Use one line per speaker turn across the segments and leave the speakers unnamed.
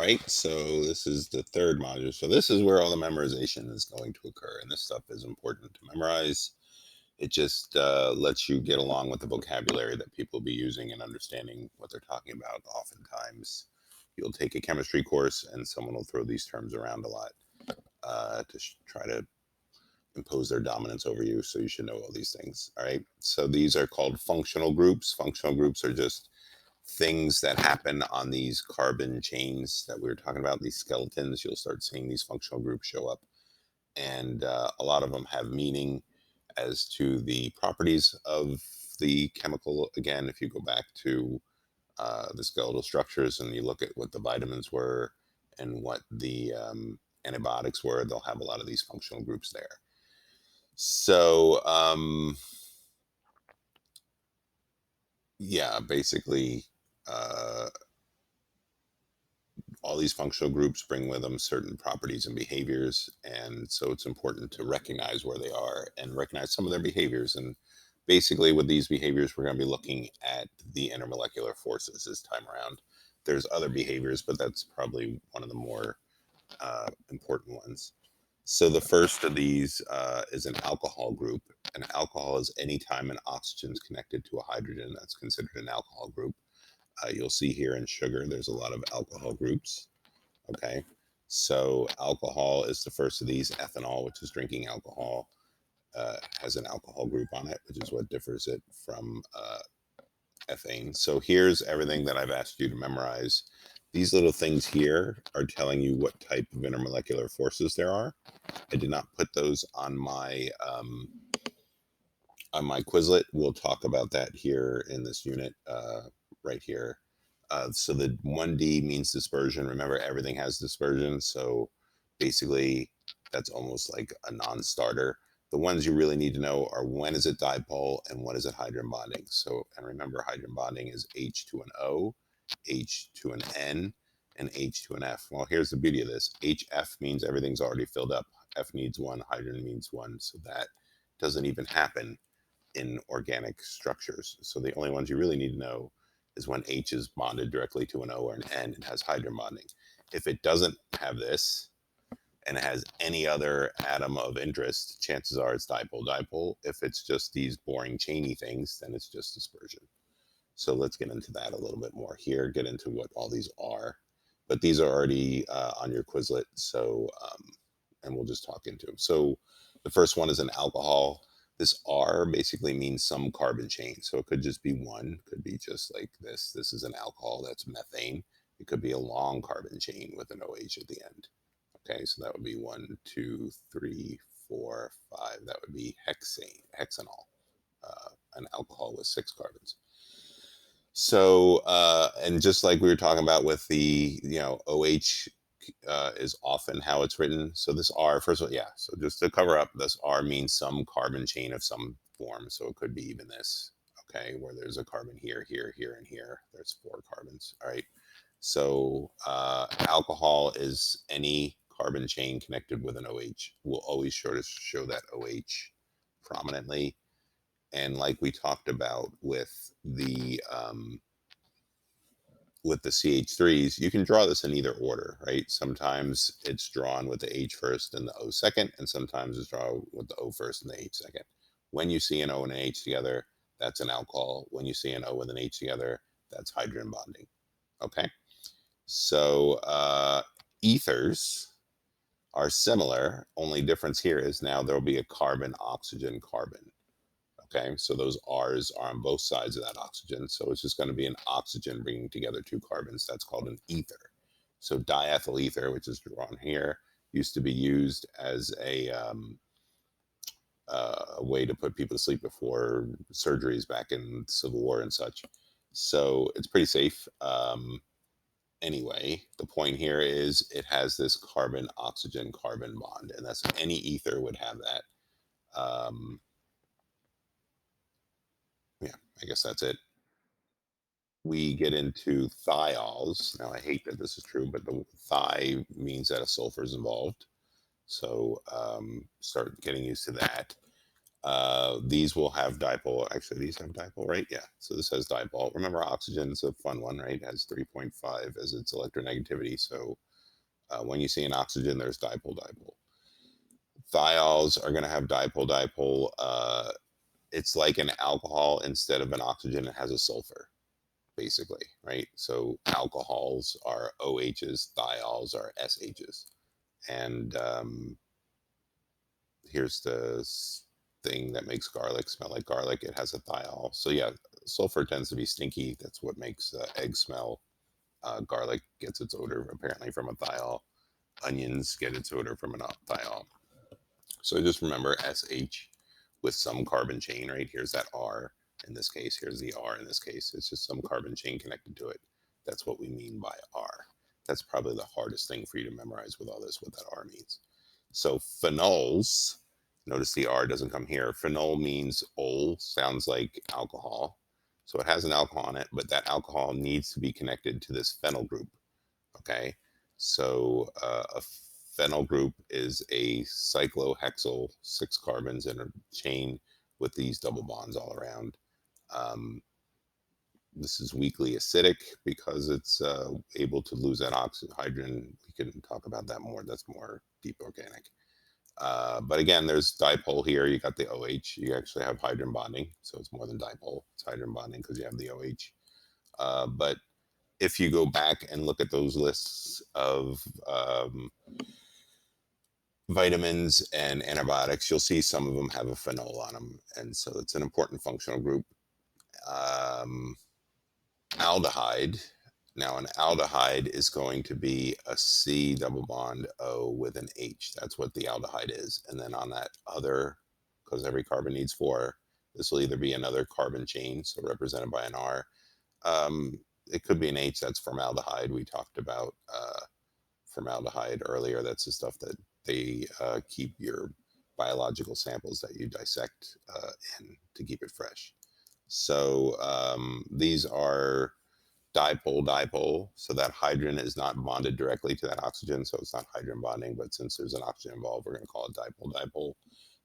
right, so this is the third module. So this is where all the memorization is going to occur, and this stuff is important to memorize. It just lets you get along with the vocabulary that people will be using and understanding what they're talking about. Oftentimes, you'll take a chemistry course, and someone will throw these terms around a lot to try to impose their dominance over you. So you should know all these things. All right. So these are called functional groups. Functional groups are just things that happen on these carbon chains that we were talking about, these skeletons. You'll start seeing these functional groups show up. And a lot of them have meaning as to the properties of the chemical. Again, if you go back to the skeletal structures and you look at what the vitamins were and what the antibiotics were, they'll have a lot of these functional groups there. So, yeah, basically, uh, all these functional groups bring with them certain properties and behaviors. And so it's important to recognize where they are and recognize some of their behaviors. And basically, with these behaviors, we're going to be looking at the intermolecular forces this time around. There's other behaviors, but that's probably one of the more important ones. So the first of these is an alcohol group. An alcohol is any time an oxygen is connected to a hydrogen, that's considered an alcohol group. You'll see here in sugar, there's a lot of alcohol groups. Okay. So alcohol is the first of these. Ethanol, which is drinking alcohol, has an alcohol group on it, which is what differs it from ethane. So here's everything that I've asked you to memorize. These little things here are telling you what type of intermolecular forces there are. I did not put those on my Quizlet. We'll talk about that here in this unit right here. So the 1D means dispersion. Remember, everything has dispersion. So basically, that's almost like a non-starter. The ones you really need to know are when is it dipole and when is it hydrogen bonding. So, and remember, hydrogen bonding is H to an O, H to an N, and H to an F. Well, here's the beauty of this. HF means everything's already filled up. F needs one, hydrogen needs one. So that doesn't even happen in organic structures. So the only ones you really need to know is when H is bonded directly to an O or an N and has hydrogen bonding. If it doesn't have this and it has any other atom of interest, chances are it's dipole-dipole. If it's just these boring chainy things, then it's just dispersion. So let's get into that a little bit more here, get into what all these are. But these are already on your Quizlet, so and we'll just talk into them. So the first one is an alcohol. This R basically means some carbon chain. So it could just be one, could be just like this. This is an alcohol, that's methane. It could be a long carbon chain with an OH at the end. Okay, so that would be 1, 2, 3, 4, 5. That would be hexanol, an alcohol with 6 carbons. So, and just like we were talking about with the, OH is often how it's written. So this R, first of all, yeah. So just to cover up, this R means some carbon chain of some form. So it could be even this, okay, where there's a carbon here, here, here, and here. There's 4 carbons. All right. So alcohol is any carbon chain connected with an OH. We'll always show that OH prominently. And like we talked about with the CH3s, you can draw this in either order, right? Sometimes it's drawn with the H first and the O second, and sometimes it's drawn with the O first and the H second. When you see an O and an H together, that's an alcohol. When you see an O and an H together, that's hydrogen bonding. Okay? So ethers are similar. Only difference here is now there'll be a carbon, oxygen, carbon. Okay, so those R's are on both sides of that oxygen. So it's just going to be an oxygen bringing together 2 carbons. That's called an ether. So diethyl ether, which is drawn here, used to be used as a way to put people to sleep before surgeries back in the Civil War and such. So it's pretty safe. Anyway, the point here is it has this carbon oxygen carbon bond, and that's any ether would have that. Yeah, I guess that's it. We get into thiols. Now, I hate that this is true, but the thigh means that a sulfur is involved. So start getting used to that. These will have dipole. Actually, these have dipole, right? Yeah. So this has dipole. Remember, oxygen is a fun one, right? It has 3.5 as its electronegativity. So when you see an oxygen, there's dipole, dipole. Thiols are going to have dipole, dipole. It's like an alcohol instead of an oxygen. It has a sulfur, basically, right? So alcohols are OHs, thiols are SHs. And here's the thing that makes garlic smell like garlic. It has a thiol. So yeah, sulfur tends to be stinky. That's what makes eggs smell. Garlic gets its odor apparently from a thiol. Onions get its odor from a thiol. So just remember SH with some carbon chain, right? Here's that R in this case. Here's the R in this case. It's just some carbon chain connected to it. That's what we mean by R. That's probably the hardest thing for you to memorize with all this, what that R means. So phenols, notice the R doesn't come here. Phenol means ol, sounds like alcohol. So it has an alcohol on it, but that alcohol needs to be connected to this phenyl group. Okay. So a phenyl group is a cyclohexyl, 6 carbons in a chain with these double bonds all around. Um, this is weakly acidic because it's able to lose that hydrogen. We can talk about that more. That's more deep organic. But again, there's dipole here. You got the OH. You actually have hydrogen bonding. So it's more than dipole. It's hydrogen bonding because you have the OH. But if you go back and look at those lists of vitamins and antibiotics, you'll see some of them have a phenol on them. And so it's an important functional group. Um, Aldehyde. Now, an aldehyde is going to be a C double bond O with an H. That's what the aldehyde is. And then on that other, because every carbon needs 4, this will either be another carbon chain, so represented by an R. It could be an H, that's formaldehyde. We talked about formaldehyde earlier. That's the stuff that they keep your biological samples that you dissect in to keep it fresh. So these are dipole dipole. So that hydrogen is not bonded directly to that oxygen. So it's not hydrogen bonding, but since there's an oxygen involved, we're going to call it dipole dipole.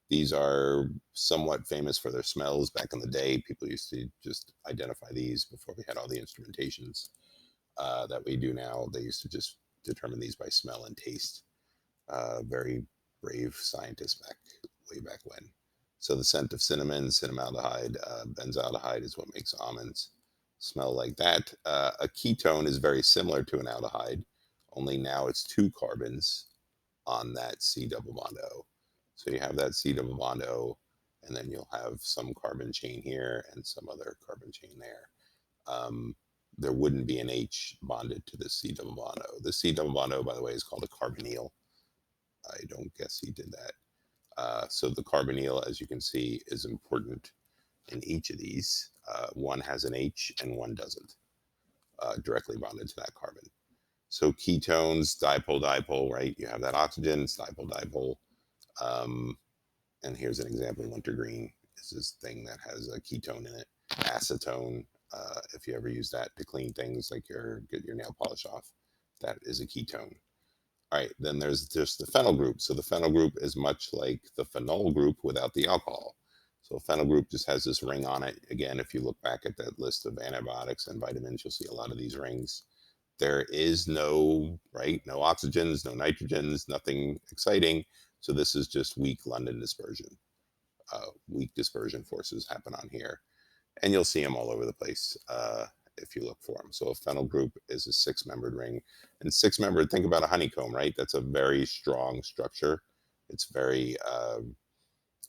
These are somewhat famous for their smells. Back in the day, people used to just identify these before we had all the instrumentations that we do now. They used to just determine these by smell and taste. Very brave scientists way back when. So the scent of cinnamon, cinnamaldehyde, benzaldehyde is what makes almonds smell like that. A ketone is very similar to an aldehyde, only now it's 2 carbons on that C double bond O. So you have that C double bond O, and then you'll have some carbon chain here and some other carbon chain there. Um, there wouldn't be an H bonded to the C double bond O. The C double bond O, by the way, is called a carbonyl. I don't guess he did that. So the carbonyl, as you can see, is important in each of these. One has an H and one doesn't, directly bonded to that carbon. So ketones, dipole, dipole, right? You have that oxygen, it's dipole, dipole. And here's an example, wintergreen is this thing that has a ketone in it. Acetone, if you ever use that to clean things like get your nail polish off, that is a ketone. All right, then there's just the phenyl group. So the phenyl group is much like the phenol group without the alcohol. So phenyl group just has this ring on it. Again, if you look back at that list of antibiotics and vitamins, you'll see a lot of these rings. There is no, right, no oxygens, no nitrogens, nothing exciting. So this is just weak London dispersion. Weak dispersion forces happen on here. And you'll see them all over the place if you look for them. So a phenyl group is a 6-membered ring. And 6-membered, think about a honeycomb, right? That's a very strong structure. It's very,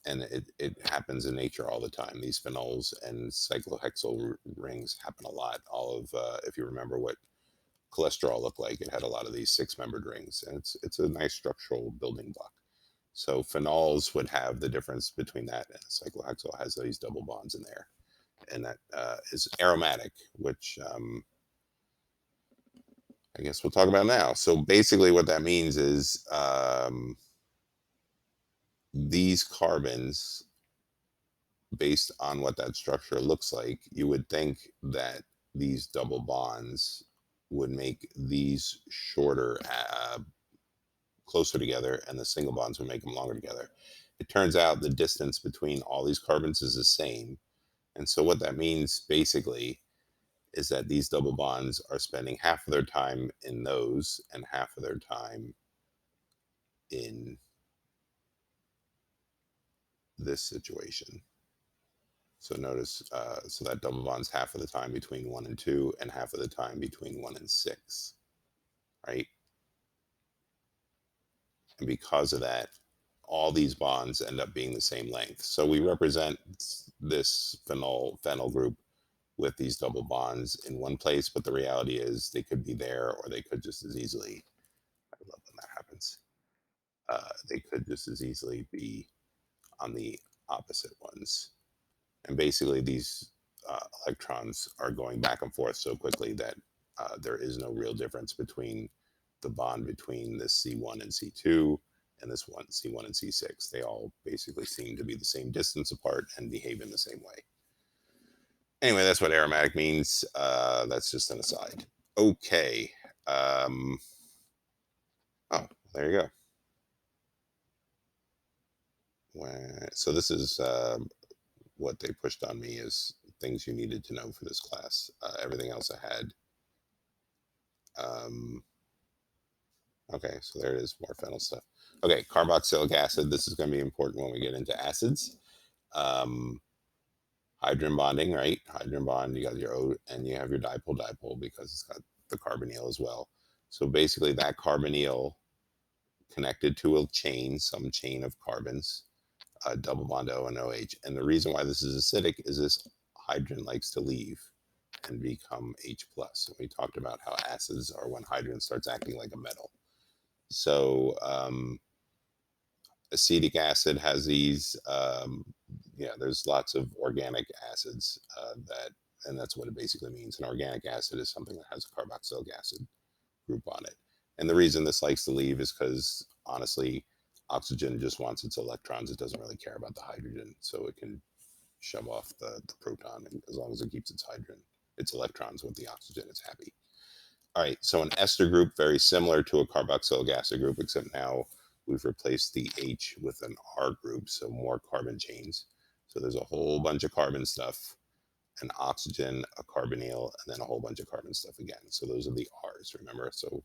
and it happens in nature all the time. These phenols and cyclohexyl rings happen a lot. All of, if you remember what cholesterol looked like, it had a lot of these 6-membered rings. And it's a nice structural building block. So phenols would have the difference between that, and cyclohexyl has these double bonds in there, and that is aromatic, which I guess we'll talk about now. So basically, what that means is these carbons, based on what that structure looks like, you would think that these double bonds would make these shorter, closer together, and the single bonds would make them longer together. it turns out the distance between all these carbons is the same. And so what that means basically is that these double bonds are spending half of their time in those and half of their time in this situation. So notice, so that double bond's half of the time between 1 and 2 and half of the time between 1 and 6, right? And because of that, all these bonds end up being the same length. So we represent this phenyl group with these double bonds in one place, but the reality is they could be there, or they could just as easily, I love when that happens, they could just as easily be on the opposite ones. And basically, these electrons are going back and forth so quickly that there is no real difference between the bond between this C1 and C2 and this one C1 and C6. They all basically seem to be the same distance apart and behave in the same way. Anyway, that's what aromatic means. That's just an aside. Okay. Um, oh, there you go. So this is what they pushed on me is things you needed to know for this class. Everything else I had. Um, okay, so there it is, more phenyl stuff. Okay, carboxylic acid. This is going to be important when we get into acids. Um, hydrogen bonding, right? Hydrogen bond, you got your O, and you have your dipole because it's got the carbonyl as well. So basically, that carbonyl connected to a chain, some chain of carbons, double bond O and OH. And the reason why this is acidic is this hydrogen likes to leave and become H plus. And we talked about how acids are when hydrogen starts acting like a metal. So acetic acid has these. Yeah, there's lots of organic acids and that's what it basically means. An organic acid is something that has a carboxylic acid group on it. And the reason this likes to leave is because honestly, oxygen just wants its electrons. It doesn't really care about the hydrogen, so it can shove off the proton, and as long as it keeps its hydrogen, its electrons with the oxygen, it's happy. All right, so an ester group, very similar to a carboxylic acid group, except now we've replaced the H with an R group, so more carbon chains. So there's a whole bunch of carbon stuff, an oxygen, a carbonyl, and then a whole bunch of carbon stuff again. So those are the R's, remember? So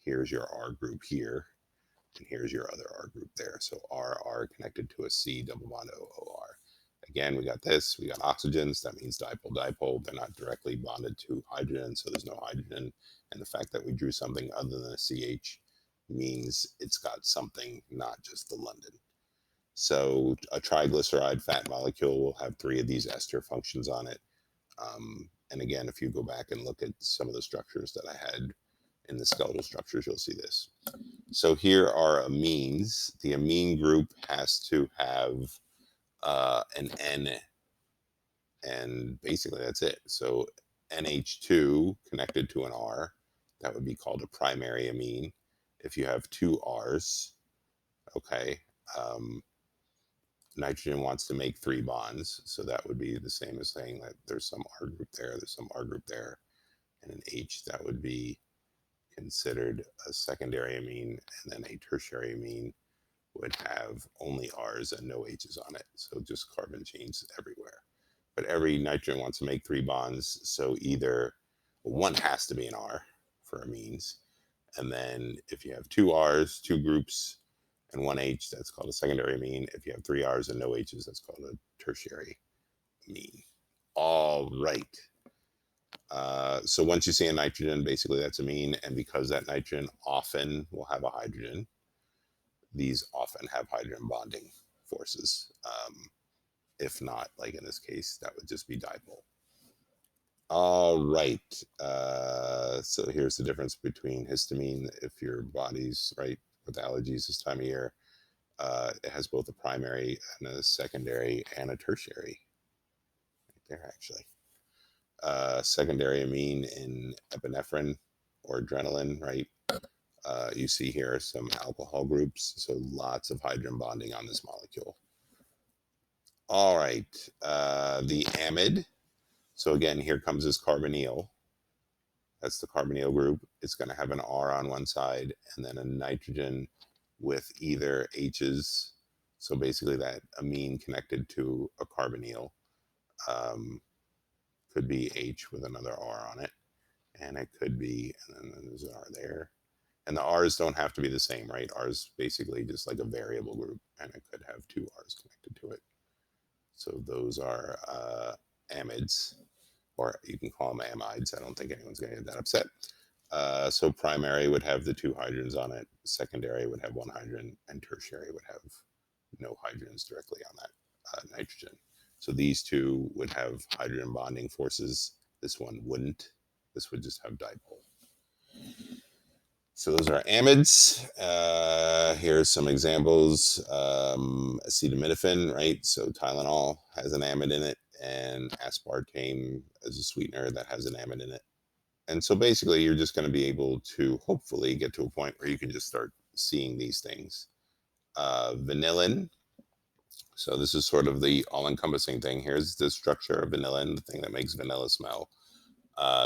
here's your R group here, and here's your other R group there. So R connected to a C double bond OR. Again, we got this, we got oxygens, that means dipole. They're not directly bonded to hydrogen, so there's no hydrogen. And the fact that we drew something other than a CH means it's got something, not just the London. So a triglyceride fat molecule will have 3 of these ester functions on it. And again, if you go back and look at some of the structures that I had in the skeletal structures, you'll see this. So here are amines. The amine group has to have an N, and basically that's it. So NH2 connected to an R, that would be called a primary amine. If you have 2 R's, okay, nitrogen wants to make 3 bonds, so that would be the same as saying that there's some R group there, there's some R group there, and an H, that would be considered a secondary amine, and then a tertiary amine would have only R's and no H's on it. So just carbon chains everywhere. But every nitrogen wants to make 3 bonds. So either one has to be an R for amines. And then if you have 2 R's, 2 groups, and 1 H, that's called a secondary amine. If you have 3 R's and no H's, that's called a tertiary amine. All right. So once you see a nitrogen, basically that's amine. And because that nitrogen often will have a hydrogen, these often have hydrogen bonding forces. If not, like in this case, that would just be dipole. All right. So here's the difference between histamine. If your body's right with allergies this time of year, it has both a primary and a secondary and a tertiary. Right there, actually. Secondary amine in epinephrine or adrenaline, right? You see here some alcohol groups, so lots of hydrogen bonding on this molecule. All right, the amide. So again, here comes this carbonyl. That's the carbonyl group. It's going to have an R on one side and then a nitrogen with either H's So basically that amine connected to a carbonyl um, could be H with another R on it. And it could be, and then there's an R there. And the R's don't have to be the same, right? R is basically just like a variable group, and it could have two R's connected to it. So those are amides, or you can call them amides. I don't think anyone's going to get that upset. So primary would have the two hydrogens on it, secondary would have one hydrogen, and tertiary would have no hydrogens directly on that nitrogen. So these two would have hydrogen bonding forces. This one wouldn't. This would just have dipole. So those are amides. Here's some examples. Acetaminophen, right? So Tylenol has an amide in it, and aspartame is a sweetener that has an amide in it. And so basically, you're just going to be able to hopefully get to a point where you can just start seeing these things. Vanillin. So this is sort of the all-encompassing thing. Here's the structure of vanillin, the thing that makes vanilla smell.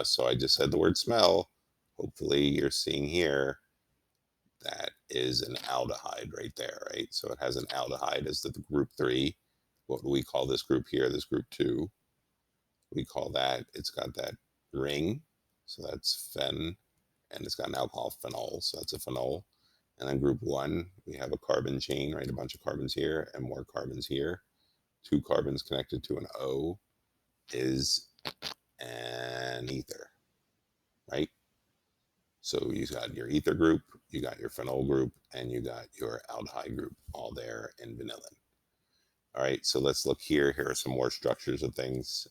So I just said the word smell. Hopefully, you're seeing here that is an aldehyde right there, right? So it has an aldehyde as the group 3. What do we call this group here? This group 2. We call that, it's got that ring. So that's phen, and it's got an alcohol phenol. So that's a phenol. And then group 1, we have a carbon chain, right? A bunch of carbons here and more carbons here. 2 carbons connected to an O is an ether, right? So you got your ether group, you got your phenol group, and you got your aldehyde group all there in vanillin. All right, so let's look here. Here are some more structures of things.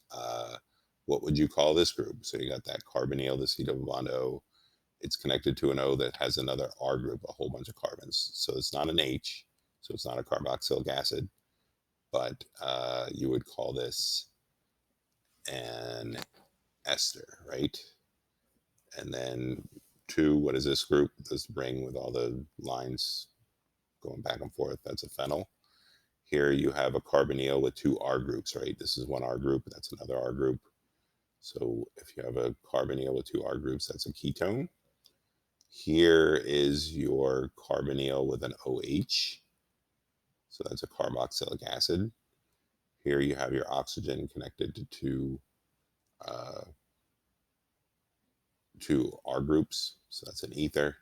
What would you call this group? So you got that carbonyl, the C double bond O. It's connected to an O that has another R group, a whole bunch of carbons. So it's not an H, so it's not a carboxylic acid, but you would call this an ester, right? And then 2, what is this group? This ring with all the lines going back and forth, that's a phenyl. Here you have a carbonyl with 2 R groups, right? This is one R group, that's another R group. So if you have a carbonyl with 2 R groups, that's a ketone. Here is your carbonyl with an OH. So that's a carboxylic acid. Here you have your oxygen connected to uh, 2 R groups. So that's an ether.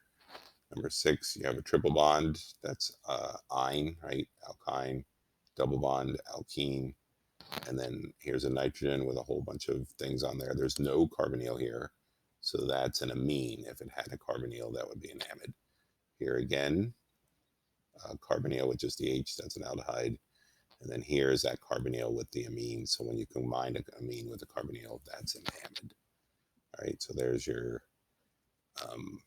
Number 6, you have a triple bond. That's ine, right? Alkyne, double bond, alkene. And then here's a nitrogen with a whole bunch of things on there. There's no carbonyl here. So that's an amine. If it had a carbonyl, that would be an amide. Here again, carbonyl with just the H, that's an aldehyde. And then here is that carbonyl with the amine. So when you combine an amine with a carbonyl, that's an amide. All right, so um,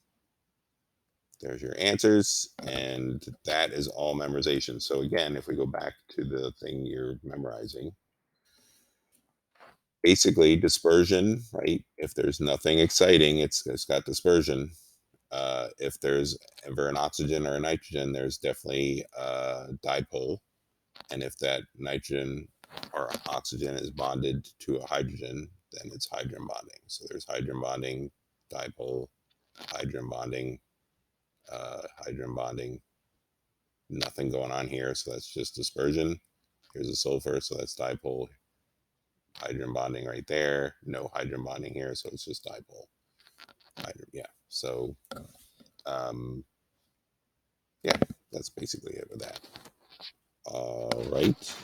there's your answers, and that is all memorization. So again, if we go back to the thing you're memorizing, basically dispersion, right? If there's nothing exciting, it's got dispersion. If there's ever an oxygen or a nitrogen, there's definitely dipole. And if that nitrogen or oxygen is bonded to a hydrogen, then it's hydrogen bonding. So there's hydrogen bonding, dipole, hydrogen bonding, hydrogen bonding. Nothing going on here, so that's just dispersion. Here's a sulfur, so that's dipole. Hydrogen bonding right there. No hydrogen bonding here, so it's just dipole. Yeah. So, yeah, that's basically it with that. All right.